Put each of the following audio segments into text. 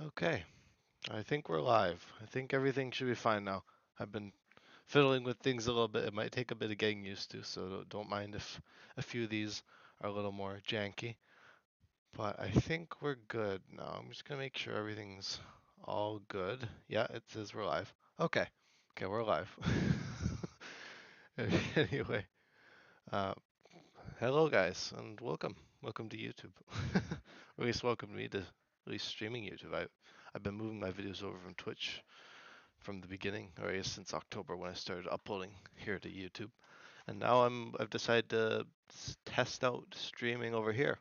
Okay, I think we're live. I think everything should be fine now. I've been fiddling with things a little bit. It might take a bit of getting used to, so don't mind if a few of these are a little more janky. But I think we're good now. I'm just gonna make sure everything's all good. Yeah, it says we're live. Okay, okay, we're live. Anyway, uh, hello guys, and welcome. Welcome to YouTube. Or at least welcome to me to at least streaming YouTube. I've been moving my videos over from Twitch from the beginning, or I guess since October when I started uploading here to YouTube. And now I've decided to test out streaming over here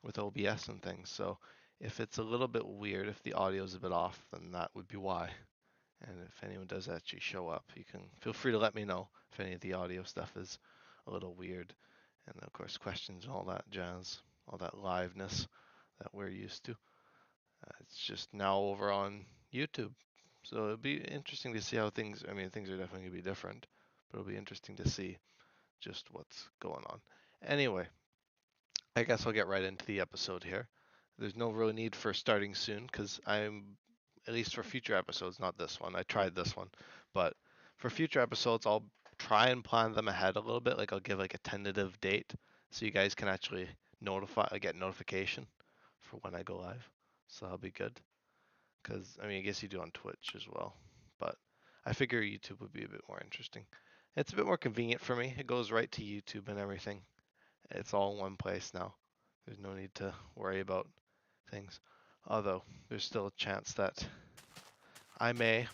with OBS and things. So if it's a little bit weird, if the audio is a bit off, then that would be why. And if anyone does actually show up, you can feel free to let me know if any of the audio stuff is a little weird. And of course, questions and all that jazz, all that liveness that we're used to. It's just now over on YouTube. So it'll be interesting to see how things, I mean, things are definitely going to be different, but it'll be interesting to see just what's going on. Anyway, I guess I'll get right into the episode here. There's no real need for starting soon because I'm, at least for future episodes, not this one. I tried this one, but for future episodes, I'll try and plan them ahead a little bit. Like I'll give like a tentative date so you guys can actually get notification for when I go live. So that'll be good. Because I mean, I guess you do on Twitch as well, but I figure YouTube would be a bit more interesting. It's a bit more convenient for me. It goes right to YouTube and everything. It's all in one place now. There's no need to worry about things. Although there's still a chance that I may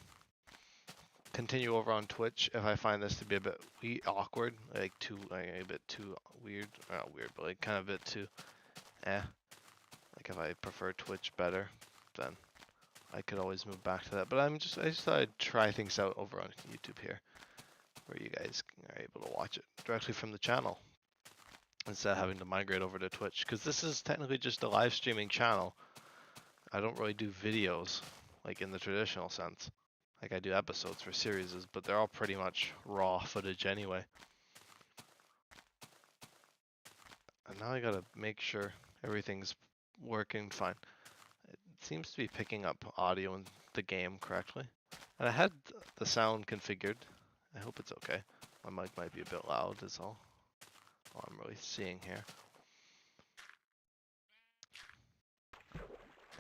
continue over on Twitch if I find this to be a bit awkward, like a bit too weird, not weird, but like kind of a bit too eh. Like if I prefer Twitch better, then I could always move back to that. But I just thought I'd try things out over on YouTube here, where you guys are able to watch it directly from the channel instead of having to migrate over to Twitch. Because this is technically just a live streaming channel. I don't really do videos like in the traditional sense. Like I do episodes for series, but they're all pretty much raw footage anyway. And now I gotta make sure everything's working fine. It seems to be picking up audio in the game correctly. And I had the sound configured. I hope it's okay. My mic might be a bit loud is all I'm really seeing here.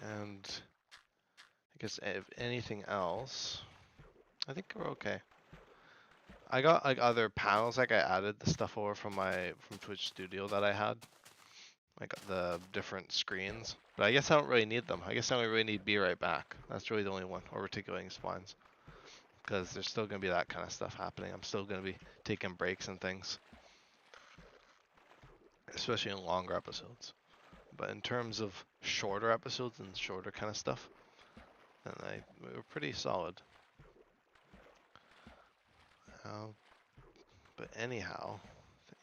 And I guess if anything else, I think we're okay. I got like other panels, like I added the stuff over from Twitch Studio that I had. Like the different screens. But I guess I don't really need them. I guess I only really need Be Right Back. That's really the only one, or reticulating splines. Because there's still going to be that kind of stuff happening. I'm still going to be taking breaks and things. Especially in longer episodes. But in terms of shorter episodes and shorter kind of stuff, then we were pretty solid. But anyhow,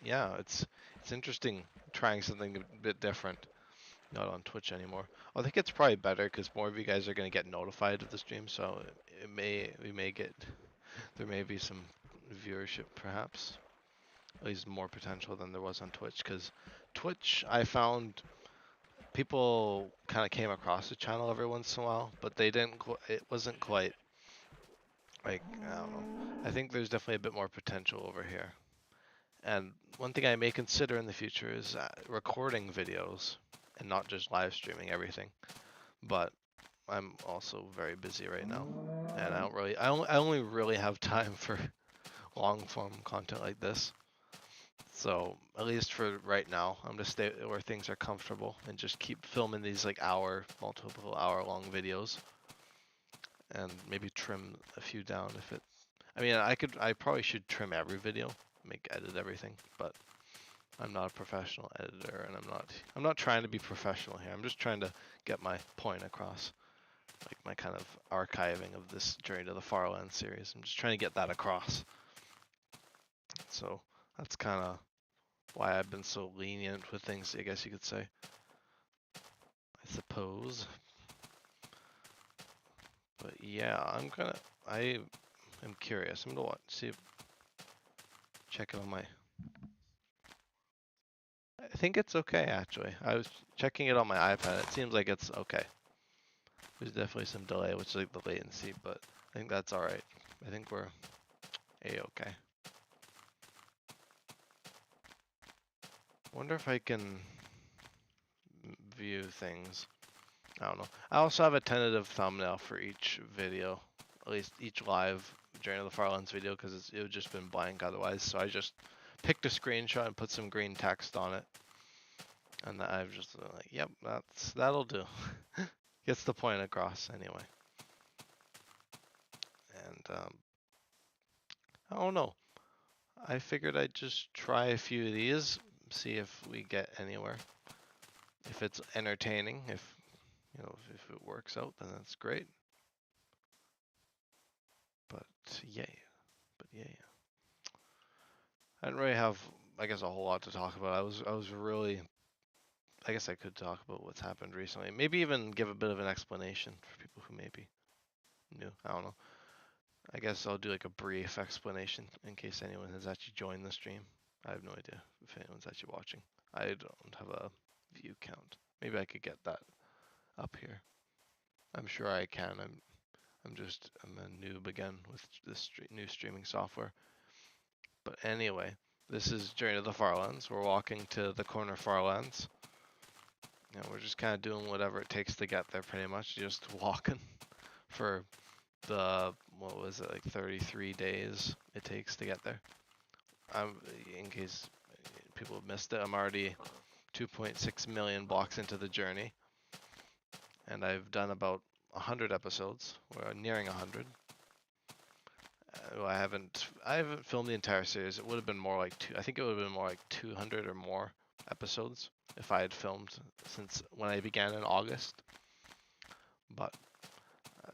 yeah, it's interesting trying something a bit different. Not on Twitch anymore. I think it's probably better because more of you guys are going to get notified of the stream, so there may be some viewership perhaps. At least more potential than there was on Twitch, because Twitch, I found people kind of came across the channel every once in a while, but it wasn't quite like, I don't know. I think there's definitely a bit more potential over here. And one thing I may consider in the future is recording videos and not just live streaming everything. But I'm also very busy right now, and I only really have time for long form content like this. So at least for right now, I'm gonna stay where things are comfortable and just keep filming these like multiple hour long videos, and maybe trim a few down if it. I mean, I probably should trim every video, edit everything, but I'm not a professional editor, and I'm not trying to be professional here. I'm just trying to get my point across. Like my kind of archiving of this Journey to the Farlands series. I'm just trying to get that across. So that's kind of why I've been so lenient with things, I guess you could say. I suppose. But yeah, I am curious. I'm gonna check it on my. I think it's okay actually. I was checking it on my iPad. It seems like it's okay. There's definitely some delay, which is like the latency, but I think that's alright. I think we're A-okay. Wonder if I can view things. I don't know. I also have a tentative thumbnail for each video, at least each live Journey to the Farlands video, because it would just been blank otherwise. So I just picked a screenshot and put some green text on it, and I've just like, yep, that'll do. Gets the point across anyway. And I don't know. I figured I'd just try a few of these, see if we get anywhere. If it's entertaining, if if it works out, then that's great. But yay. I didn't really have, I guess, a whole lot to talk about. I was really, I guess I could talk about what's happened recently. Maybe even give a bit of an explanation for people who may be new. I don't know. I guess I'll do like a brief explanation in case anyone has actually joined the stream. I have no idea if anyone's actually watching. I don't have a view count. Maybe I could get that up here. I'm sure I can. I'm a noob again with this new streaming software. But anyway, this is Journey to the Farlands. We're walking to the corner Farlands. And we're just kind of doing whatever it takes to get there, pretty much. Just walking for the, what was it, like 33 days it takes to get there. In case people have missed it, I'm already 2.6 million blocks into the journey. And I've done about 100 episodes. We're nearing 100. I haven't filmed the entire series. It would have been more like I think it would have been more like 200 or more episodes if I had filmed since when I began in August. But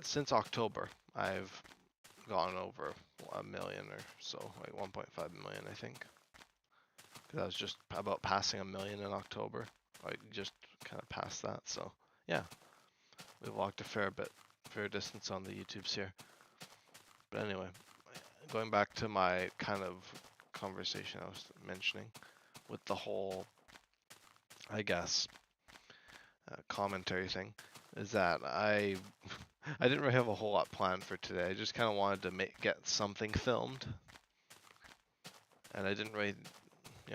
since October, I've gone over 1 million or so, like 1.5 million, I think. Because I was just about passing 1 million in October, like just kind of past that. So yeah, we've walked a fair distance on the YouTubes here. But anyway, going back to my kind of conversation I was mentioning with the whole, I guess, commentary thing, is that I didn't really have a whole lot planned for today. I just kind of wanted to get something filmed, and I didn't really,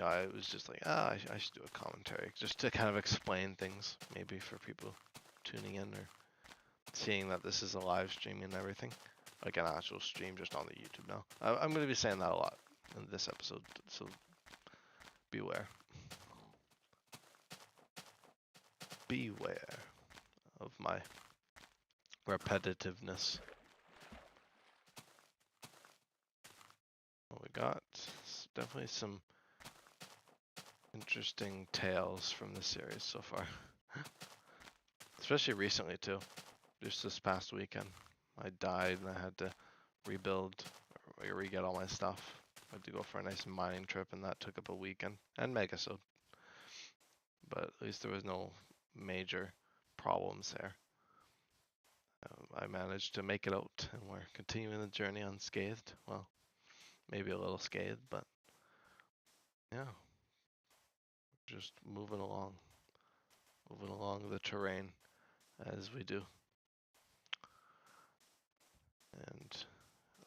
I was just like, I should do a commentary just to kind of explain things, maybe for people tuning in or seeing that this is a live stream and everything. Like an actual stream just on the YouTube now. I'm going to be saying that a lot in this episode, so beware. Beware of my repetitiveness. What we got? Definitely some interesting tales from the series so far. Especially recently too. Just this past weekend. I died and I had to rebuild or re-get all my stuff. I had to go for a nice mining trip and that took up a weekend. And Megasode. But at least there was no major problems there. I managed to make it out and we're continuing the journey unscathed. Well, maybe a little scathed, but yeah. Just moving along the terrain as we do. And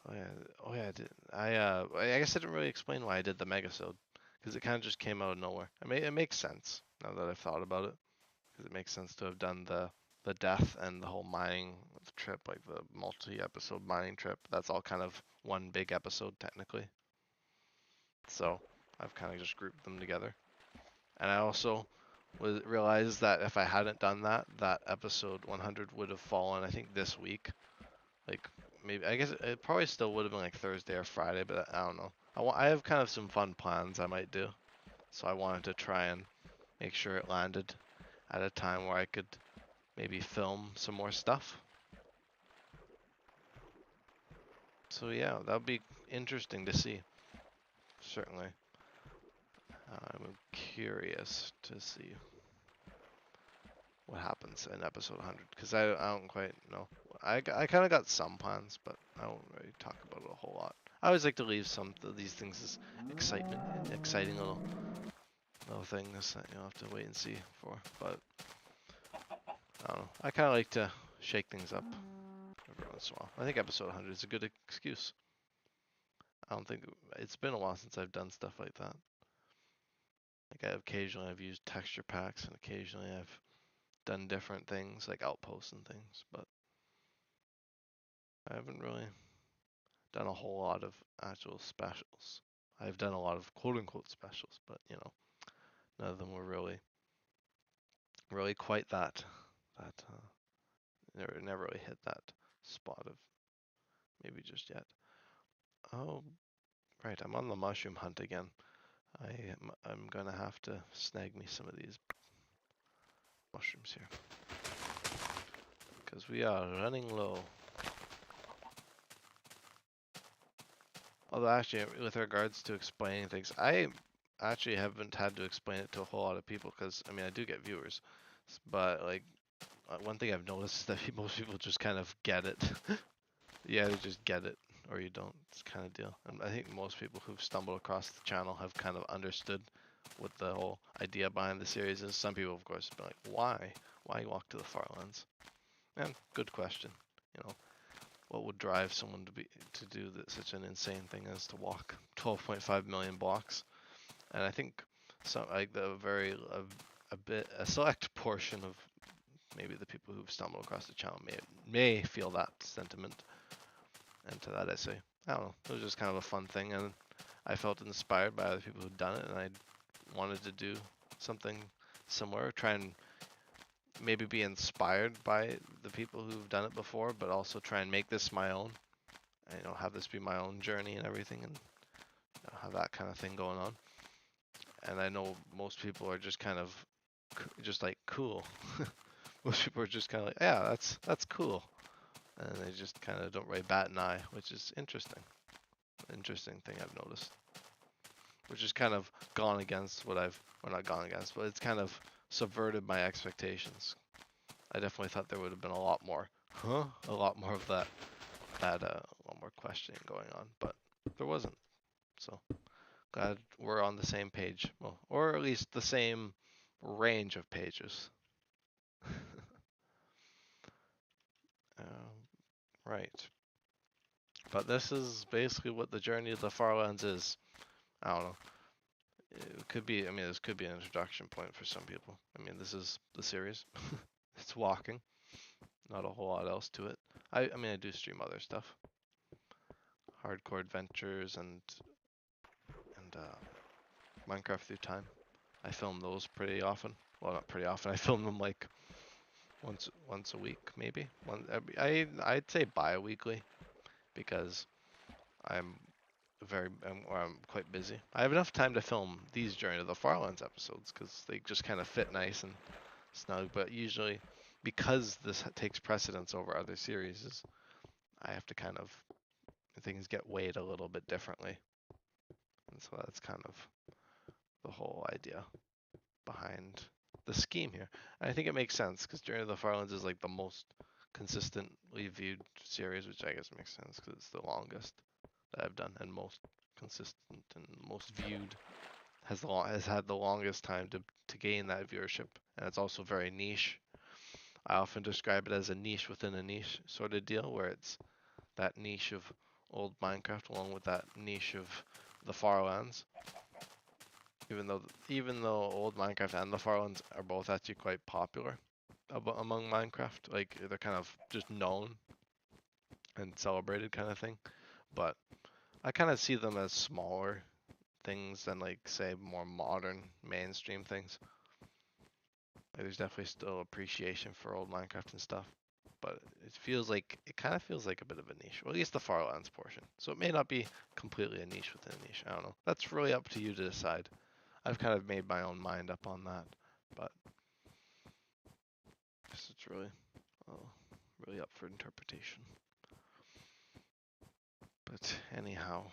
I guess I didn't really explain why I did the Megasode, because it kind of just came out of nowhere. I mean, it makes sense now that I've thought about it, because it makes sense to have done the death and the whole mining trip, like the multi-episode mining trip. That's all kind of one big episode technically. So I've kind of just grouped them together. And I also realized that if I hadn't done that, that episode 100 would have fallen, I think, this week. Like, maybe, I guess it probably still would have been like Thursday or Friday, but I don't know. I have kind of some fun plans I might do. So I wanted to try and make sure it landed at a time where I could maybe film some more stuff. So yeah, that would be interesting to see. Certainly. I'm curious to see what happens in episode 100, because I don't quite know. I kind of got some plans, but I won't really talk about it a whole lot. I always like to leave some of these things as excitement and exciting little things that you'll have to wait and see for. But I don't know. I kind of like to shake things up every once in a while. I think episode 100 is a good excuse. I don't think it's been a while since I've done stuff like that. Like occasionally I've used texture packs, and occasionally I've done different things like outposts and things, but I haven't really done a whole lot of actual specials. I've done a lot of quote unquote specials, but you know, none of them were really quite that never really hit that spot of maybe just yet. Oh, right, I'm on the mushroom hunt again. I'm gonna have to snag me some of these mushrooms here because we are running low. Although actually, with regards to explaining things, I actually haven't had to explain it to a whole lot of people because I mean I do get viewers, but like one thing I've noticed is that most people just kind of get it. Yeah, they just get it or you don't. It's kind of deal. And I think most people who've stumbled across the channel have kind of understood what the whole idea behind the series is. Some people, of course, have been like, "Why? Why walk to the Farlands?" And good question. You know, what would drive someone to do such an insane thing as to walk 12.5 million blocks? And I think some like a select portion of maybe the people who've stumbled across the channel may feel that sentiment. And to that I say, I don't know, it was just kind of a fun thing, and I felt inspired by other people who'd done it, and I wanted to do something similar, try and maybe be inspired by the people who've done it before, but also try and make this my own, and, you know, have this be my own journey and everything, and you know, have that kind of thing going on. And I know most people are just kind of just like cool. Most people are just kind of like, yeah, that's cool, and they just kind of don't really bat an eye, which is interesting. Interesting thing I've noticed, which is kind of gone against what or not gone against, but it's kind of subverted my expectations. I definitely thought there would have been a lot more, a lot more of that, a lot more questioning going on, but there wasn't. So glad we're on the same page, well, or at least the same range of pages. Right. But this is basically what the journey of the Farlands is. I don't know. It could be, I mean, this could be an introduction point for some people. I mean, this is the series. It's walking. Not a whole lot else to it. I mean, I do stream other stuff. Hardcore adventures and Minecraft Through Time. I film those pretty often. Well, not pretty often. I film them like once a week, maybe. I'd say bi-weekly because I'm I'm quite busy. I have enough time to film these Journey to the Farlands episodes because they just kind of fit nice and snug. But usually, because this takes precedence over other series, I have to kind of things get weighed a little bit differently, and so that's kind of the whole idea behind the scheme here. And I think it makes sense because Journey to the Farlands is like the most consistently viewed series, which I guess makes sense because it's the longest that I've done and most consistent and most viewed. Has had the longest time to gain that viewership, and it's also very niche. I often describe it as a niche within a niche sort of deal, where it's that niche of old Minecraft along with that niche of the Farlands. Even though old Minecraft and the Farlands are both actually quite popular among Minecraft, like they're kind of just known and celebrated kind of thing. But I kind of see them as smaller things than like say more modern mainstream things. Like, there's definitely still appreciation for old Minecraft and stuff, but it kind of feels like a bit of a niche, or at least the Farlands portion. So it may not be completely a niche within a niche. I don't know. That's really up to you to decide. I've kind of made my own mind up on that, but it's really up for interpretation. But anyhow,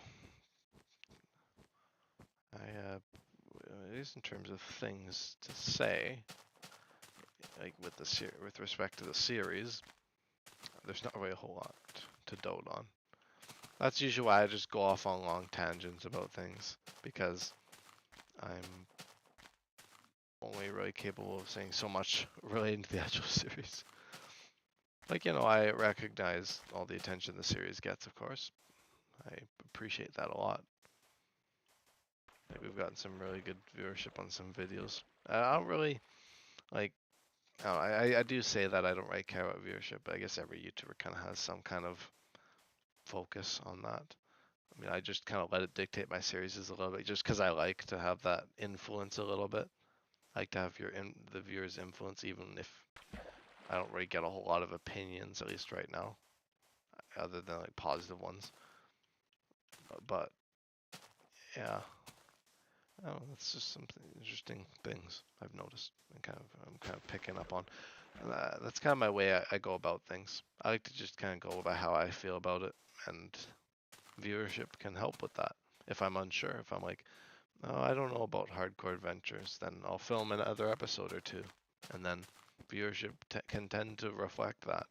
at least in terms of things to say, like with respect to the series, there's not really a whole lot to dote on. That's usually why I just go off on long tangents about things, because I'm only really capable of saying so much relating to the actual series. Like, you know, I recognize all the attention the series gets, of course. I appreciate that a lot. Like, we've gotten some really good viewership on some videos. I don't really, like, I do say that I don't really care about viewership, but I guess every YouTuber kind of has some kind of focus on that. I mean, I just kind of let it dictate my series a little bit, just because I like to have that influence a little bit. I like to have the viewers' influence, even if I don't really get a whole lot of opinions, at least right now, other than like positive ones. But yeah, oh, that's just some interesting things I've noticed and I'm kind of picking up on. That's kind of my way I go about things. I like to just kind of go by how I feel about it, and viewership can help with that. If I'm unsure, if I'm like, oh, I don't know about hardcore adventures, then I'll film another episode or two, and then viewership can tend to reflect that,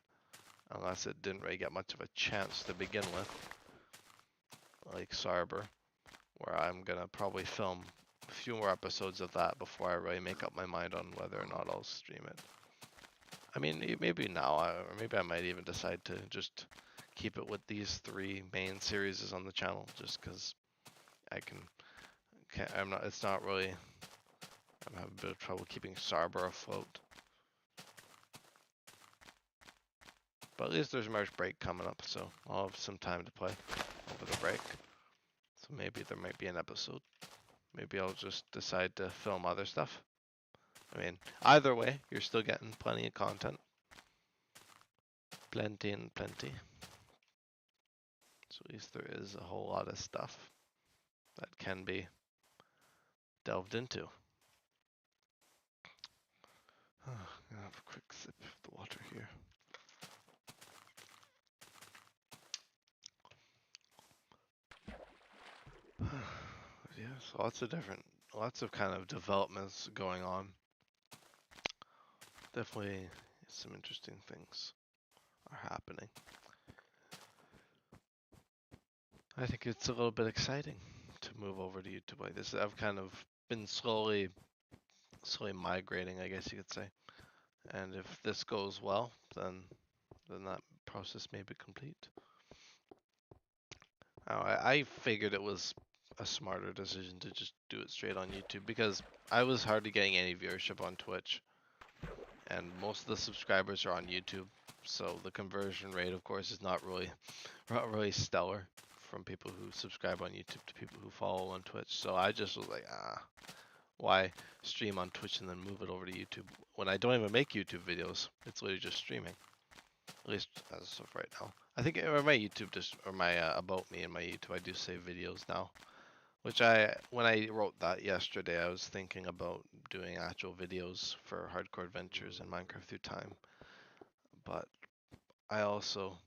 unless it didn't really get much of a chance to begin with, like Sarber, where I'm gonna probably film a few more episodes of that before I really make up my mind on whether or not I'll stream it. I mean, maybe now, or maybe I might even decide to just keep it with these 3 main series on the channel, just because I I'm not, it's not really, I'm having a bit of trouble keeping Sarber afloat. But at least there's March break coming up, so I'll have some time to play over the break. So maybe there might be an episode. Maybe I'll just decide to film other stuff. I mean, either way, you're still getting plenty of content. Plenty and plenty. So at least there is a whole lot of stuff that can be delved into. I'm gonna have a quick sip of the water here. Yes, lots of kind of developments going on. Definitely some interesting things are happening. I think it's a little bit exciting to move over to YouTube like this. I've kind of been slowly migrating, I guess you could say. And if this goes well, then that process may be complete. I figured it was a smarter decision to just do it straight on YouTube, because I was hardly getting any viewership on Twitch, and most of the subscribers are on YouTube, so the conversion rate, of course, is not really stellar from people who subscribe on YouTube to people who follow on Twitch. So I just was like, why stream on Twitch and then move it over to YouTube when I don't even make YouTube videos? It's literally just streaming, at least as of right now. I think my YouTube or my about me and my YouTube, I do save videos now. Which when I wrote that yesterday, I was thinking about doing actual videos for Hardcore Adventures and Minecraft Through Time. But I also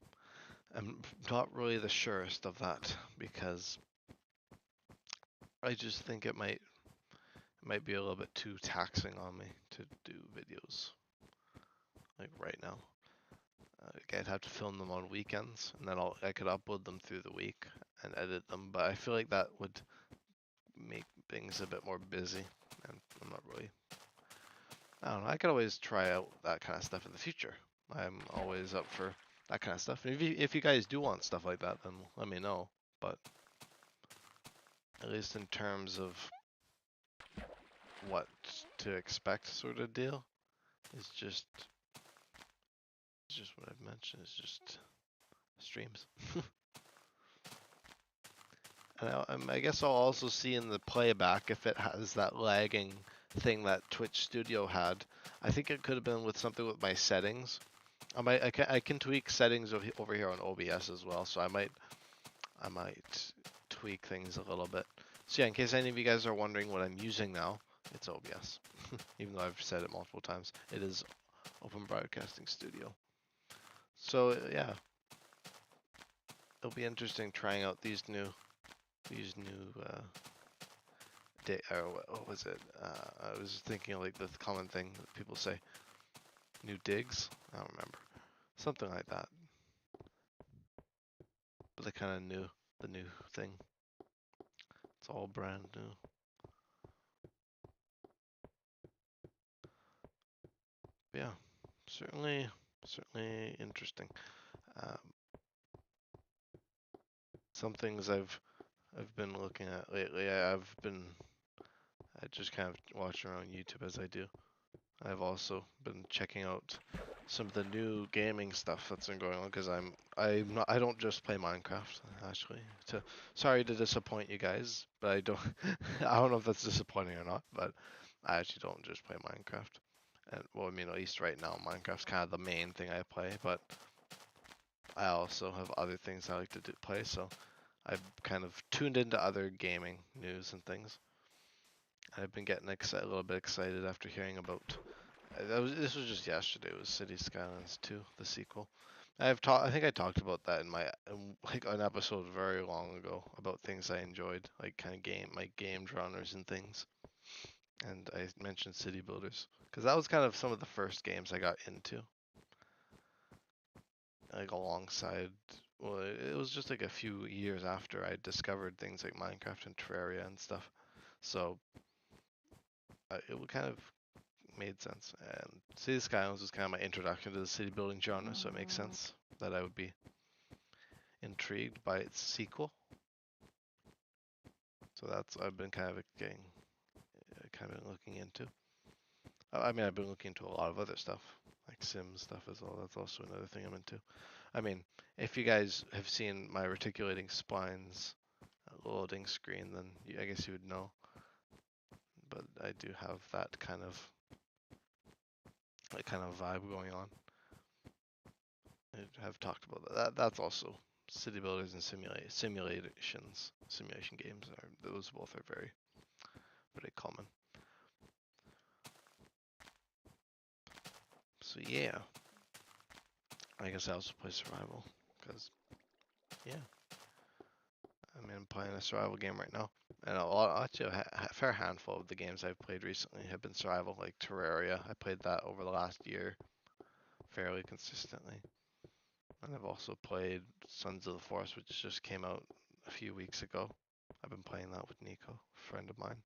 am not really the surest of that, because I just think it might be a little bit too taxing on me to do videos like right now. I'd have to film them on weekends, and then I could upload them through the week and edit them. But I feel like that would make things a bit more busy, and I'm not really. I don't know. I could always try out that kind of stuff in the future. I'm always up for that kind of stuff. And if you guys do want stuff like that, then let me know. But at least in terms of what to expect, sort of deal, is just what I've mentioned. Is just streams. And I guess I'll also see in the playback if it has that lagging thing that Twitch Studio had. I think it could have been with something with my settings. I can tweak settings over here on OBS as well, so I might tweak things a little bit. So yeah, in case any of you guys are wondering what I'm using now, it's OBS. Even though I've said it multiple times, it is Open Broadcasting Studio. So yeah, it'll be interesting trying out these new what was it? I was thinking of like the common thing that people say, new digs. I don't remember, something like that. But they kind of knew the new thing. It's all brand new. Yeah, certainly Certainly interesting. Um, some things I've been looking at lately. I just kind of watch around YouTube as I do. I've also been checking out some of the new gaming stuff that's been going on because I don't just play Minecraft actually. Sorry to disappoint you guys, but I don't I don't know if that's disappointing or not, but I actually don't just play Minecraft. And well, I mean at least right now Minecraft's kind of the main thing I play, but I also have other things I like to play, so I've kind of tuned into other gaming news and things. I've been getting a little bit excited after hearing about. This was just yesterday. It was City Skylines 2, the sequel. I think I talked about that in like an episode very long ago about things I enjoyed, like kind of game genres and things. And I mentioned City Builders because that was kind of some of the first games I got into, like alongside. Well, it was just like a few years after I discovered things like Minecraft and Terraria and stuff. So it would kind of made sense. And City Skylines was kind of my introduction to the city building genre, so it makes sense that I would be intrigued by its sequel. So that's I've been kind of getting, kind of looking into. I mean, I've been looking into a lot of other stuff, like Sims stuff as well. That's also another thing I'm into. I mean, if you guys have seen my reticulating splines loading screen, then I guess you would know. But I do have that kind of vibe going on. I have talked about that. That's also city builders and simulation games are those both are very common. So yeah, I guess I also play survival because yeah, I mean I'm playing a survival game right now, and actually a fair handful of the games I've played recently have been survival, like Terraria. I played that over the last year fairly consistently, and I've also played Sons of the Forest, which just came out a few weeks ago. I've been playing that with Nico, a friend of mine.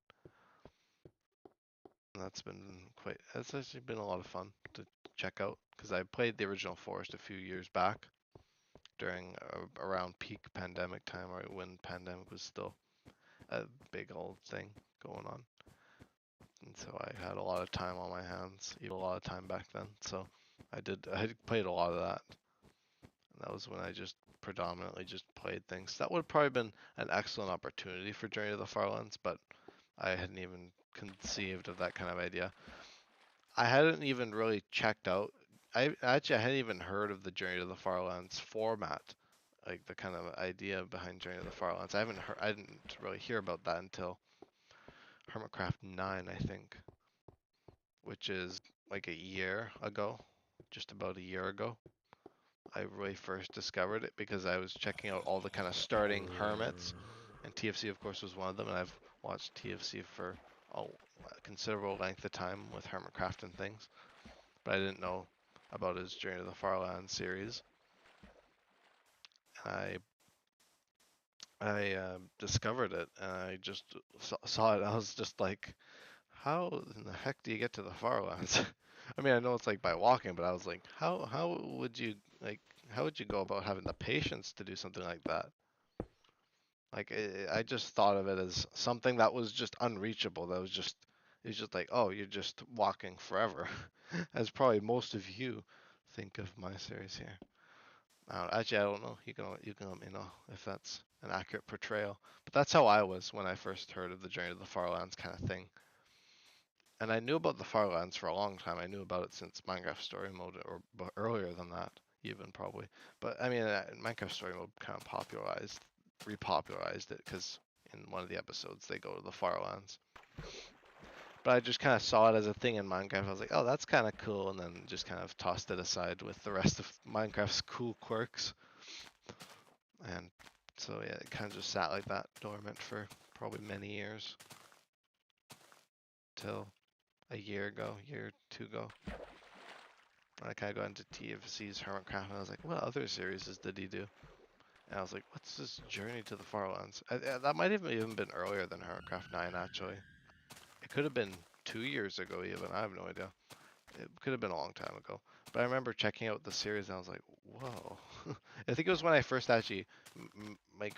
And it's actually been a lot of fun to check out because I played the original Forest a few years back during around peak pandemic time, right when pandemic was still a big old thing going on. And so I had a lot of time on my hands, even a lot of time back then. So I played a lot of that. And that was when I just predominantly just played things. That would have probably been an excellent opportunity for Journey to the Farlands, but I hadn't even conceived of that kind of idea. I hadn't even really checked out. I hadn't even heard of the Journey to the Farlands format, like the kind of idea behind Journey to the Farlands. I didn't really hear about that until Hermitcraft 9, I think, which is like a year ago, just about a year ago. I really first discovered it because I was checking out all the kind of starting hermits, and TFC of course was one of them, and I've watched TFC for a considerable length of time with Hermitcraft and things. But I didn't know about his Journey to the Farlands series. I discovered it and I just saw it. I was just like, how in the heck do you get to the Farlands? I mean, I know it's like by walking, but I was like, how would you how would you go about having the patience to do something like that? Like I just thought of it as something that was just unreachable. That was just it's just like, oh, you're just walking forever, as probably most of you think of my series here. Actually, I don't know. You can let me know if that's an accurate portrayal. But that's how I was when I first heard of the Journey to the Farlands kind of thing. And I knew about the Farlands for a long time. I knew about it since Minecraft Story Mode, or earlier than that, even probably. But I mean, Minecraft Story Mode kind of repopularized it because in one of the episodes they go to the Farlands. But I just kind of saw it as a thing in Minecraft. I was like, oh, that's kind of cool, and then just kind of tossed it aside with the rest of Minecraft's cool quirks. And so yeah, it kind of just sat like that, dormant for probably many years, till a year or two ago. I kind of got into TFC's Hermitcraft, and I was like, what other series did he do? And I was like, what's this Journey to the Farlands? That might have even been earlier than Hermitcraft 9, actually. It could have been 2 years ago even, I have no idea. It could have been a long time ago. But I remember checking out the series and I was like, whoa. I think it was when I first actually, I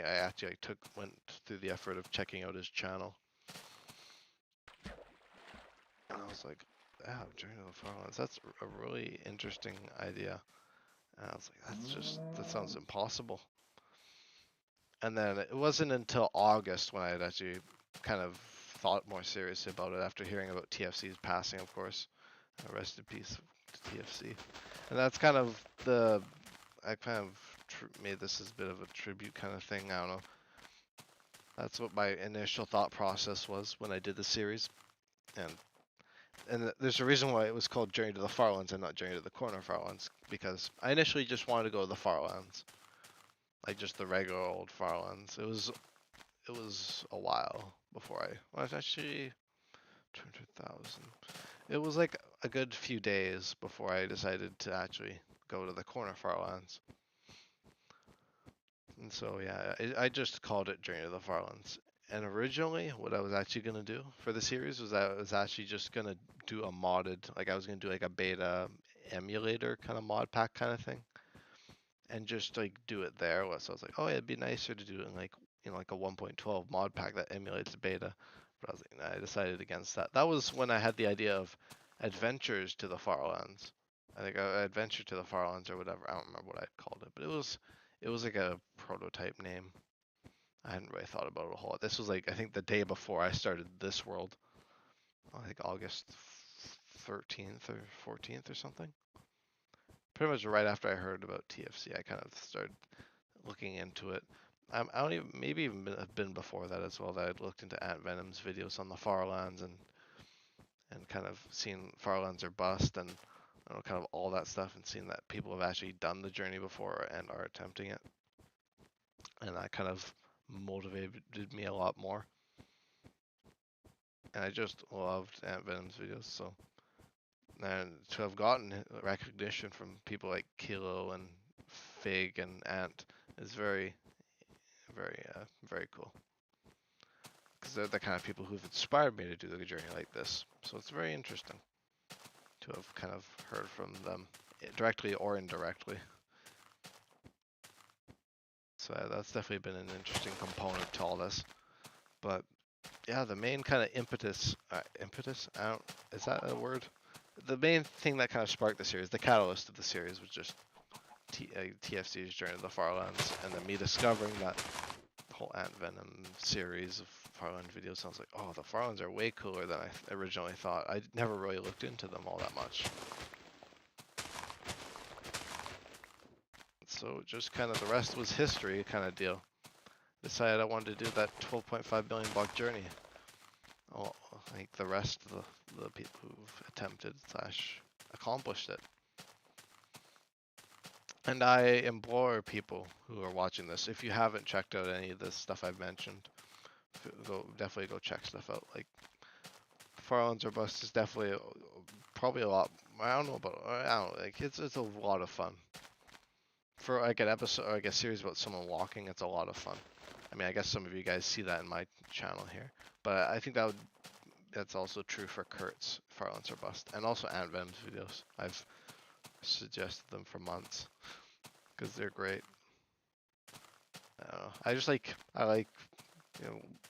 actually went through the effort of checking out his channel. And I was like, yeah, Journey to the Farlands. That's a really interesting idea. And I was like, that sounds impossible. And then it wasn't until August when I had actually kind of thought more seriously about it after hearing about TFC's passing, of course. Rest in peace to TFC. And that's kind of I kind of made this as a bit of a tribute kind of thing. I don't know. That's what my initial thought process was when I did the series. And there's a reason why it was called Journey to the Farlands and not Journey to the Corner Farlands, because I initially just wanted to go to the Farlands, like just the regular old Farlands. It was a while before well, it's actually 200,000. It was like a good few days before I decided to actually go to the Corner Farlands. And so yeah, I just called it Journey to the Farlands. And originally, what I was actually gonna do for the series was I was actually just gonna do a modded, like I was gonna do like a beta emulator kind of mod pack kind of thing, and just like do it there. So I was like, oh, yeah, it'd be nicer to do it in like like a 1.12 mod pack that emulates the beta. But I was like, nah, I decided against that. That was when I had the idea of Adventures to the Farlands. I think Adventure to the Farlands or whatever. I don't remember what I called it, but it was like a prototype name. I hadn't really thought about it a whole lot. This was like I think the day before I started this world. I think August 13th or 14th or something. Pretty much right after I heard about TFC, I kind of started looking into it. I don't even maybe even have been before that as well. That I'd looked into Ant Venom's videos on the Farlands and kind of seen Farlands or bust and kind of all that stuff and seen that people have actually done the journey before and are attempting it, and that kind of motivated me a lot more. And I just loved Ant Venom's videos, so and to have gotten recognition from people like Kilo and Fig and Ant is very, very, very cool. Because they're the kind of people who've inspired me to do the journey like this. So it's very interesting to have kind of heard from them directly or indirectly. So that's definitely been an interesting component to all this. But yeah, the main kind of impetus, is that a word? The main thing that kind of sparked the series, the catalyst of the series, was just TFC's Journey to the Farlands, and then me discovering that whole Ant Venom series of Farland videos. Sounds like, oh, the Farlands are way cooler than I originally thought. I never really looked into them all that much. So just kind of the rest was history kind of deal. Decided I wanted to do that 12.5 million block journey. Oh, I think the rest of the people who've attempted / accomplished it. And I implore people who are watching this, if you haven't checked out any of this stuff I've mentioned, definitely go check stuff out. Like Farlands or Bust is definitely probably a lot. I don't know, like it's a lot of fun. For like an episode or like a series about someone walking, it's a lot of fun. I mean, I guess some of you guys see that in my channel here, but I think that's also true for Kurt's Farlands or Bust, and also Ant Venom's videos. I've suggested them for months because they're great. I don't know. I like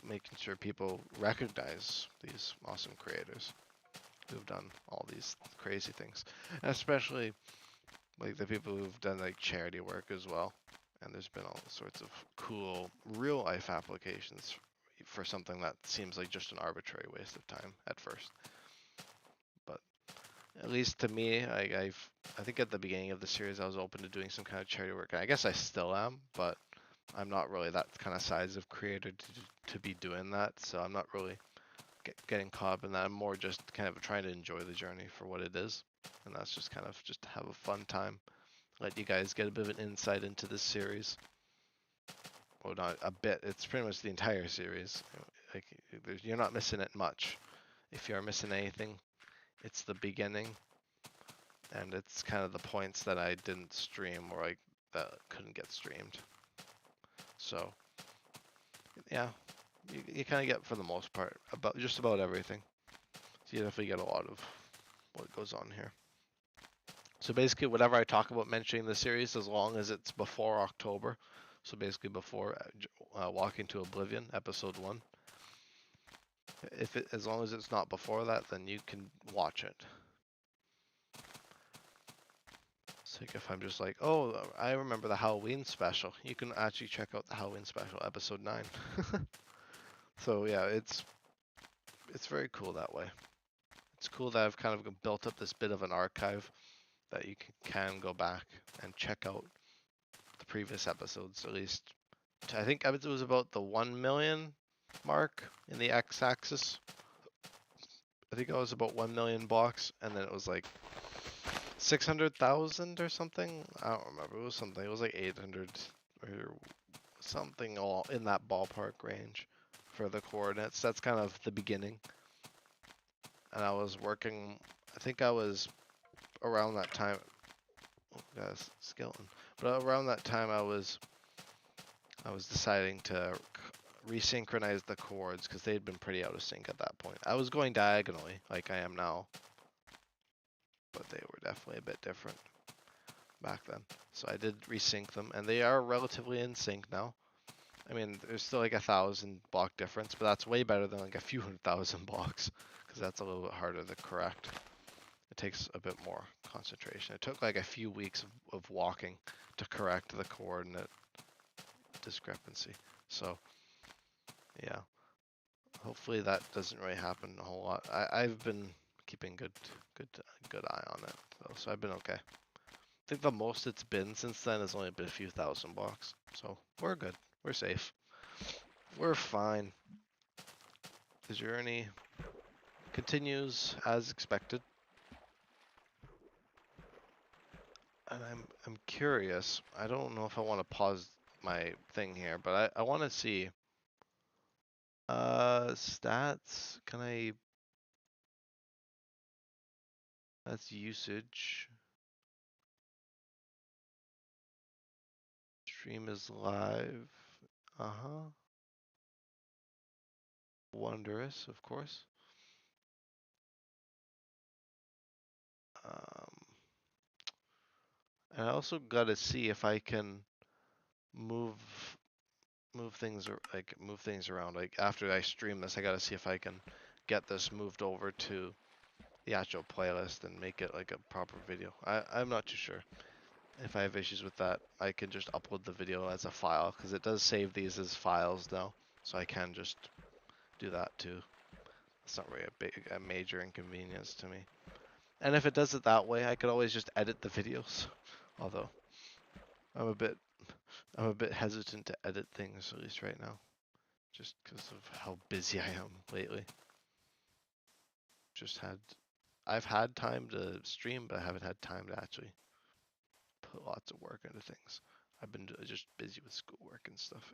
making sure people recognize these awesome creators who've done all these crazy things, and especially like the people who've done like charity work as well. And there's been all sorts of cool real life applications for something that seems like just an arbitrary waste of time at first. But at least to me, I think at the beginning of the series I was open to doing some kind of charity work. And I guess I still am, but I'm not really that kind of size of creator to be doing that. So I'm not really getting caught up in that. I'm more just kind of trying to enjoy the journey for what it is. And that's just kind of just to have a fun time. Let you guys get a bit of an insight into this series. Well, not a bit. It's pretty much the entire series. Like, you're not missing it much. If you are missing anything, it's the beginning, and it's kind of the points that I didn't stream or like that couldn't get streamed. So, yeah, you kind of get for the most part just about everything. So you definitely get a lot of what goes on here. So basically, whatever I talk about mentioning the series, as long as it's before October, so basically before Walking to Oblivion, episode 1. As long as it's not before that, then you can watch it. It's like if I'm just like, oh, I remember the Halloween special. You can actually check out the Halloween special, episode 9. So yeah, it's very cool that way. It's cool that I've kind of built up this bit of an archive that you can go back and check out the previous episodes, at least. I think it was about the 1 million mark in the x-axis. I think I was about 1 million blocks, and then it was like 600,000 or something. I don't remember. It was something. It was like 800 or something, all in that ballpark range for the coordinates. That's kind of the beginning. And I was working. I think I was around that time. Oh, guys, skeleton. But around that time, I was deciding to resynchronize the chords because they'd been pretty out of sync at that point. I was going diagonally like I am now, but they were definitely a bit different back then. So I did resync them, and they are relatively in sync now. I mean, there's still like 1,000 block difference, but that's way better than like a few 100,000 blocks, because that's a little bit harder to correct. It takes a bit more concentration. It took like a few weeks of walking to correct the coordinate discrepancy. So yeah, hopefully that doesn't really happen a whole lot. I've been keeping good eye on it though, so I've been okay. I think the most it's been since then has only been a few thousand blocks, so we're good. We're safe. We're fine. The journey continues as expected, and I'm curious. I don't know if I want to pause my thing here, but I want to see stats. Can I? That's usage. Stream is live. Uh-huh. Wondrous, of course. Um, and I also got to see if I can move things move things around. Like after I stream this, I got to see if I can get this moved over to the actual playlist and make it like a proper video. I'm not too sure. If I have issues with that, I can just upload the video as a file because it does save these as files now, so I can just do that too. It's not really a major inconvenience to me. And if it does it that way, I could always just edit the videos. Although I'm a bit hesitant to edit things, at least right now, just because of how busy I am lately. I've had time to stream, but I haven't had time to actually put lots of work into things. I've been just busy with schoolwork and stuff.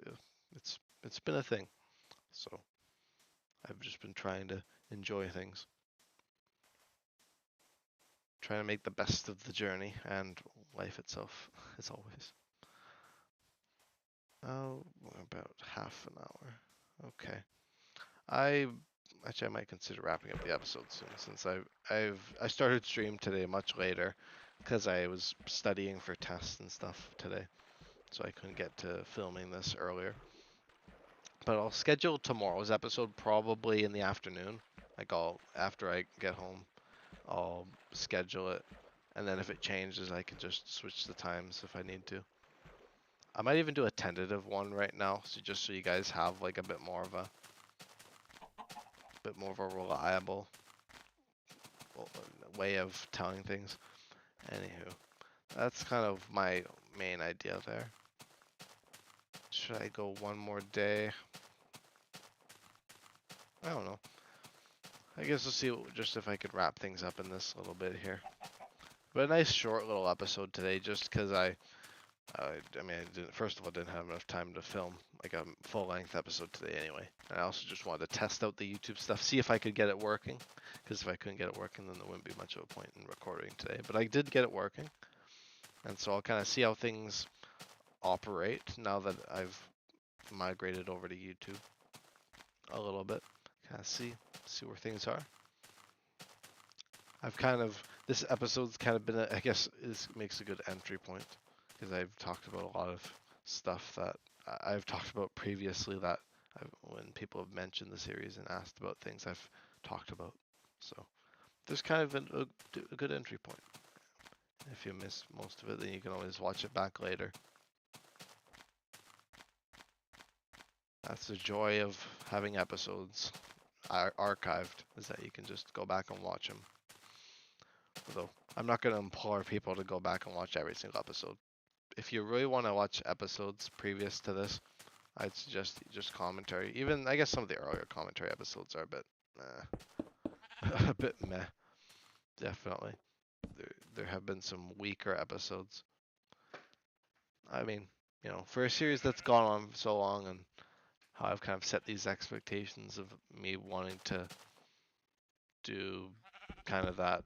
It's been a thing, so I've just been trying to enjoy things, trying to make the best of the journey and life itself, as always. Oh, about half an hour. Okay. I might consider wrapping up the episode soon, since I started stream today much later because I was studying for tests and stuff today, so I couldn't get to filming this earlier. But I'll schedule tomorrow's episode probably in the afternoon. Like after I get home, I'll schedule it, and then if it changes, I can just switch the times if I need to. I might even do a tentative one right now, so just so you guys have like a bit more of a reliable way of telling things. Anywho, that's kind of my main idea there. Should I go one more day? I don't know. I guess we'll see just if I could wrap things up in this little bit here. But a nice short little episode today, just because I mean, first of all, didn't have enough time to film like a full-length episode today anyway. And I also just wanted to test out the YouTube stuff, see if I could get it working. Because if I couldn't get it working, then there wouldn't be much of a point in recording today. But I did get it working. And so I'll kind of see how things operate now that I've migrated over to YouTube a little bit. Kind of see where things are. I've kind of this episode's kind of been I guess this makes a good entry point because I've talked about a lot of stuff that I've talked about previously that when people have mentioned the series and asked about things I've talked about. So there's kind of a good entry point. If you miss most of it, then you can always watch it back later. That's the joy of having episodes archived, is that you can just go back and watch them. Although I'm not going to implore people to go back and watch every single episode. If you really want to watch episodes previous to this, I'd suggest just commentary. Even I guess some of the earlier commentary episodes are a bit a bit meh. Definitely, there have been some weaker episodes. I mean, you know, for a series that's gone on so long, and how I've kind of set these expectations of me wanting to do kind of that,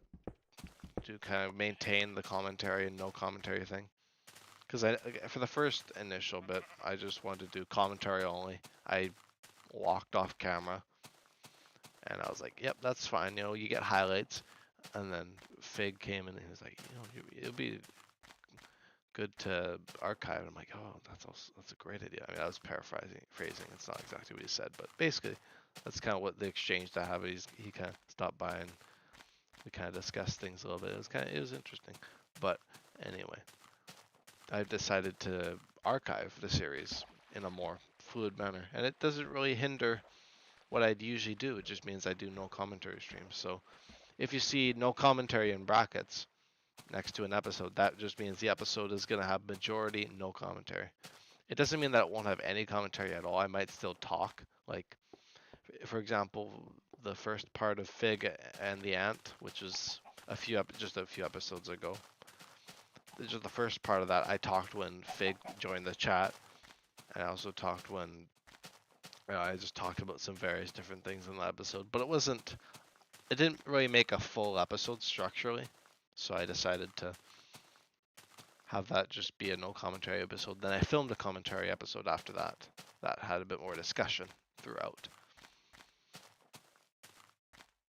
to kind of maintain the commentary and no commentary thing. Because for the first initial bit, I just wanted to do commentary only. I walked off camera, and I was like, "Yep, that's fine. You know, you get highlights." And then Fig came in and he was like, "You know, it'll be good to archive." And I'm like, "Oh, that's a great idea." I mean, I was paraphrasing, phrasing. It's not exactly what he said, but basically, that's kind of what the exchange that I have. He kind of stopped by and we kind of discussed things a little bit. It was interesting, but anyway, I've decided to archive the series in a more fluid manner, and it doesn't really hinder what I'd usually do. It just means I do no commentary streams. So if you see no commentary in brackets next to an episode, that just means the episode is going to have majority no commentary. It doesn't mean that it won't have any commentary at all. I might still talk. Like, for example, the first part of Fig and the Ant, which is just a few episodes ago. Just the first part of that, I talked when Fig joined the chat, and I also talked when I just talked about some various different things in that episode. But it didn't really make a full episode structurally, so I decided to have that just be a no commentary episode. Then I filmed a commentary episode after that had a bit more discussion throughout.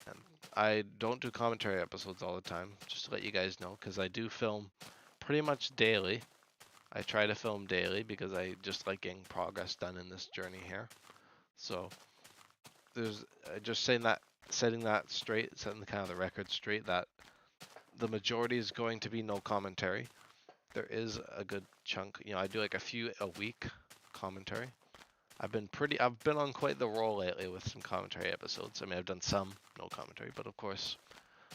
And I don't do commentary episodes all the time, just to let you guys know, because I do film pretty much daily. I try to film daily because I just like getting progress done in this journey here. So there's just setting that straight, setting the kind of the record straight that the majority is going to be no commentary. There is a good chunk, you know, I do like a few a week commentary. I've been on quite the roll lately with some commentary episodes. I mean, I've done some no commentary, but of course,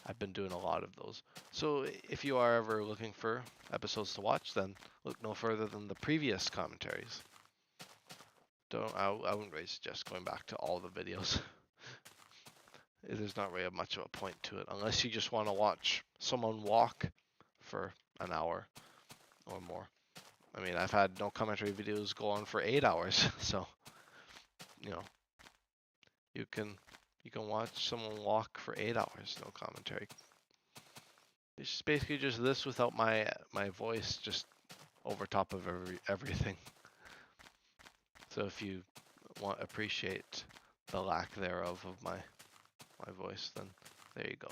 I've been doing a lot of those. So if you are ever looking for episodes to watch, then look no further than the previous commentaries. I wouldn't really suggest going back to all the videos. There's not really much of a point to it, unless you just want to watch someone walk for an hour or more. I mean, I've had no commentary videos go on for 8 hours, so you know, you can watch someone walk for 8 hours, no commentary. It's just basically just this without my voice just over top of everything. So if you appreciate the lack thereof of my voice, then there you go.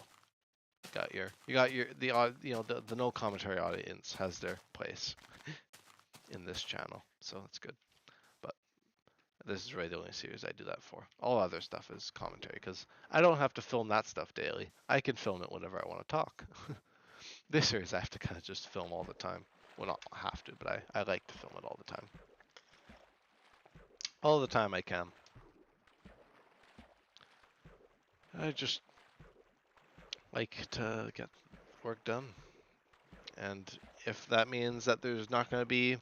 You got your the no commentary audience has their place in this channel, so that's good. But this is really the only series I do that for. All other stuff is commentary because I don't have to film that stuff daily. I can film it whenever I want to talk. This series I have to kind of just film all the time. Well, not have to, but I like to film it all the time. All the time I can. I just like to get work done. And if that means that there's not going to be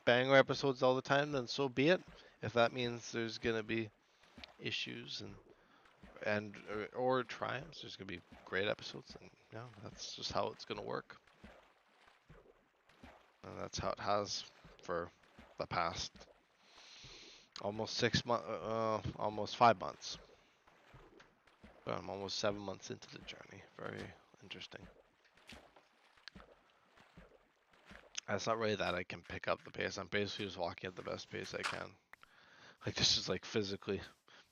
banger episodes all the time, then so be it. If that means there's going to be issues or triumphs, there's going to be great episodes, and yeah, that's just how it's going to work. And that's how it has for the past almost 6 months, almost 5 months. But I'm almost 7 months into the journey. Very interesting. It's not really that I can pick up the pace. I'm basically just walking at the best pace I can. Like, this is like physically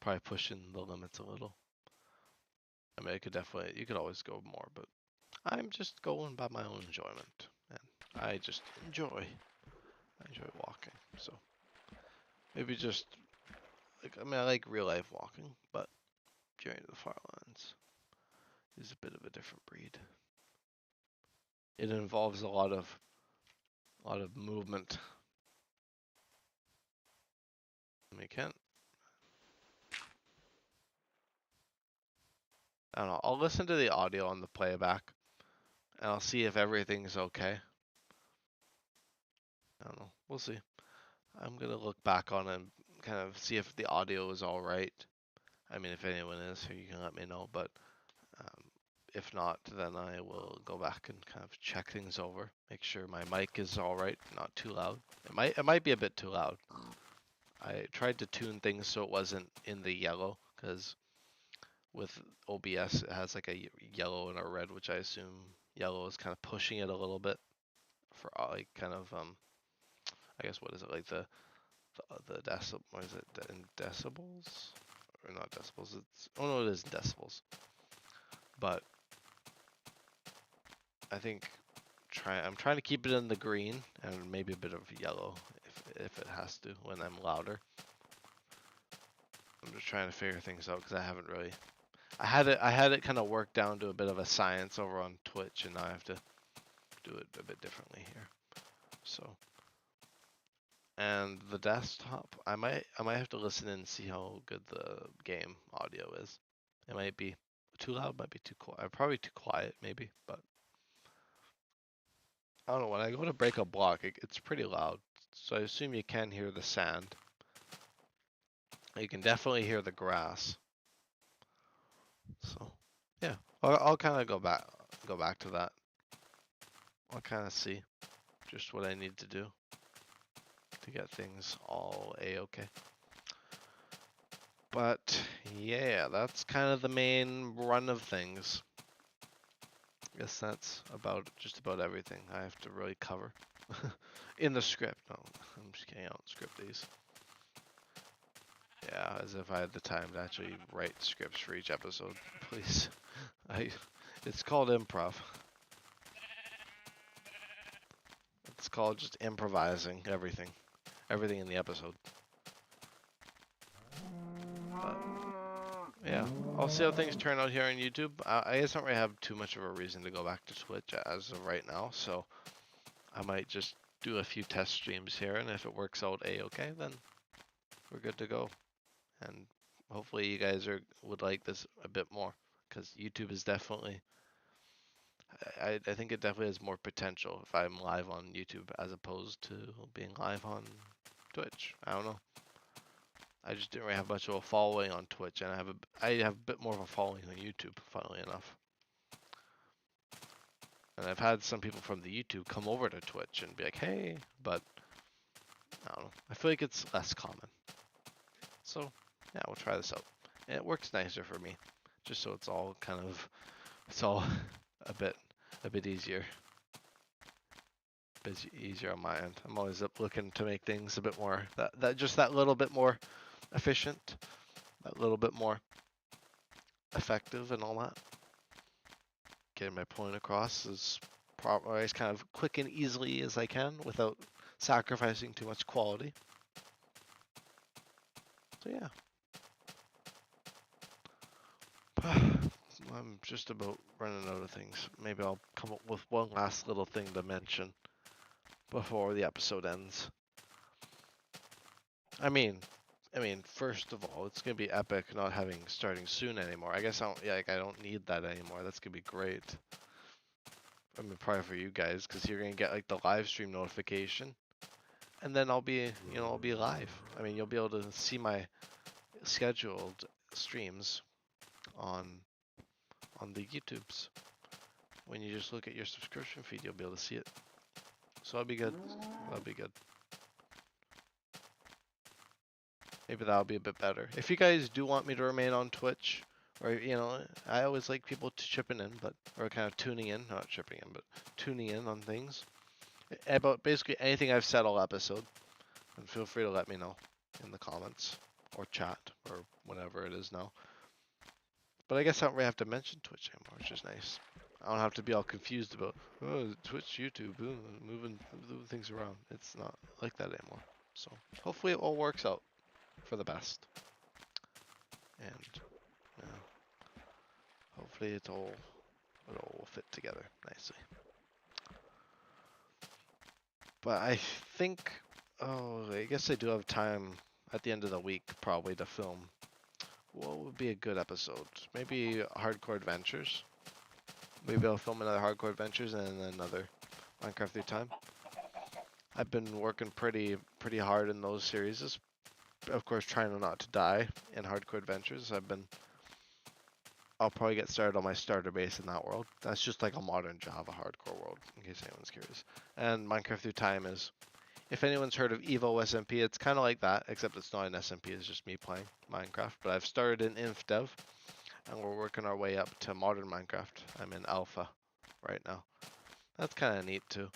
probably pushing the limits a little. I mean, you could always go more, but I'm just going by my own enjoyment, and I just enjoy. I enjoy walking, so maybe just like I mean, I like real life walking, but Journey to the Farlands is a bit of a different breed. It involves a lot of movement. I can't. I don't know. I'll listen to the audio on the playback, and I'll see if everything's okay. I don't know. We'll see. I'm gonna look back on it and kind of see if the audio is all right. I mean, if anyone is here, you can let me know. But um, if not, then I will go back and kind of check things over, make sure my mic is all right, not too loud. It might be a bit too loud. I tried to tune things so it wasn't in the yellow, because with OBS it has like a yellow and a red, which I assume yellow is kind of pushing it a little bit for like kind of I guess what is it like the decibel, what is it in decibels or not decibels? It's oh no, it is decibels. But I think I'm trying to keep it in the green and maybe a bit of yellow if it has to when I'm louder. I'm just trying to figure things out because I haven't really. I had it kind of worked down to a bit of a science over on Twitch, and now I have to do it a bit differently here. So, and the desktop, I might have to listen and see how good the game audio is. It might be too loud, might be too quiet, probably too quiet maybe, but I don't know. When I go to break a block, it's pretty loud. So I assume you can hear the sand. You can definitely hear the grass. So, yeah, I'll kind of go back to that. I'll kind of see just what I need to do to get things all a-okay. But yeah, that's kind of the main run of things. I guess that's just about everything I have to really cover in the script. No, I'm just kidding. I don't script these. Yeah, as if I had the time to actually write scripts for each episode. Please, it's called improv. It's called just improvising everything in the episode. But yeah, I'll see how things turn out here on YouTube. I guess I don't really have too much of a reason to go back to Twitch as of right now, so I might just do a few test streams here, and if it works out a-okay, then we're good to go. And hopefully you guys would like this a bit more, because YouTube is definitely, I think it definitely has more potential if I'm live on YouTube as opposed to being live on Twitch. I don't know. I just didn't really have much of a following on Twitch, and I have a bit more of a following on YouTube, funnily enough. And I've had some people from the YouTube come over to Twitch and be like, hey, but I don't know. I feel like it's less common. So yeah, we'll try this out. And it works nicer for me, just so it's all a bit easier. Easier on my end. I'm always looking to make things a bit more that little bit more efficient, that little bit more effective and all that. Getting my point across as kind of quick and easily as I can without sacrificing too much quality. So yeah. I'm just about running out of things. Maybe I'll come up with one last little thing to mention before the episode ends. I mean, first of all, it's gonna be epic not having starting soon anymore. I guess I don't need that anymore. That's gonna be great. I mean, probably for you guys, because you're gonna get like the live stream notification, and then I'll be live. I mean, you'll be able to see my scheduled streams on the YouTubes. When you just look at your subscription feed, you'll be able to see it. So that'll be good. That'll be good. Maybe that'll be a bit better. If you guys do want me to remain on Twitch, or I always like people chipping in, or kind of tuning in, not chipping in, but tuning in on things about basically anything I've said all episode. And feel free to let me know in the comments or chat or whatever it is now. But I guess I don't really have to mention Twitch anymore, which is nice. I don't have to be all confused about Twitch, YouTube, moving things around. It's not like that anymore. So hopefully it all works out for the best, and hopefully it all will fit together nicely. But I think, I guess I do have time at the end of the week probably to film. What would be a good episode? Maybe Hardcore Adventures. Maybe I'll film another Hardcore Adventures and then another Minecraft Through Time. I've been working pretty hard in those series. Of course, trying not to die in Hardcore Adventures. I'll probably get started on my starter base in that world. That's just like a modern Java hardcore world, in case anyone's curious. And Minecraft Through Time is, if anyone's heard of Evo SMP, it's kind of like that, except it's not an SMP, it's just me playing Minecraft. But I've started in InfDev, and we're working our way up to modern Minecraft. I'm in alpha right now. That's kind of neat too.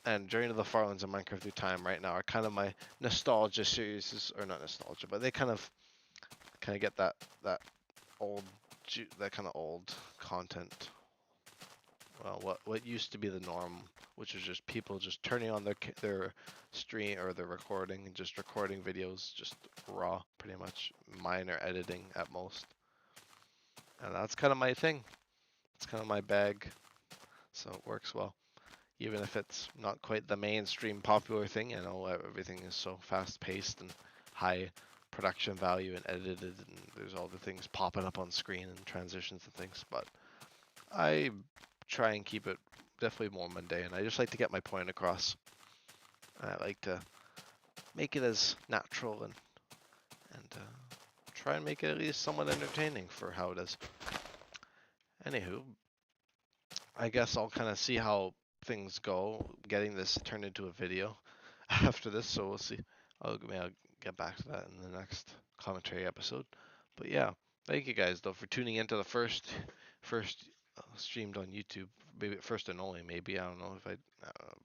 And Journey to the Farlands and Minecraft Through Time right now are kind of my nostalgia series, or not nostalgia, but they kind of get that old that kind of old content. Well, what used to be the norm, which was just people just turning on their stream or their recording and just recording videos just raw, pretty much minor editing at most. And that's kind of my thing. It's kind of my bag, so it works well. Even if it's not quite the mainstream popular thing, you know, everything is so fast paced and high production value and edited, and there's all the things popping up on screen and transitions and things. But I try and keep it definitely more mundane. I just like to get my point across. I like to make it as natural and try and make it at least somewhat entertaining for how it is. Anywho, I guess I'll kind of see how things go getting this turned into a video after this, so we'll see. I'll get back to that in the next commentary episode. But yeah, thank you guys though for tuning into the first streamed on YouTube, maybe first and only. Maybe I don't know if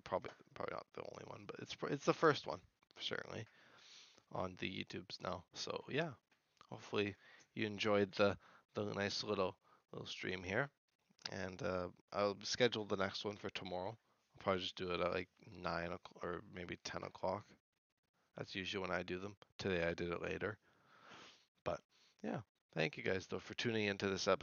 probably not the only one, but it's the first one certainly on the YouTubes now. So yeah, hopefully you enjoyed the nice little stream here, and I'll schedule the next one for tomorrow. I'll probably just do it at like 9 o'clock or maybe 10 o'clock. That's usually when I do them. Today I did it later. But yeah, thank you guys though for tuning into this episode.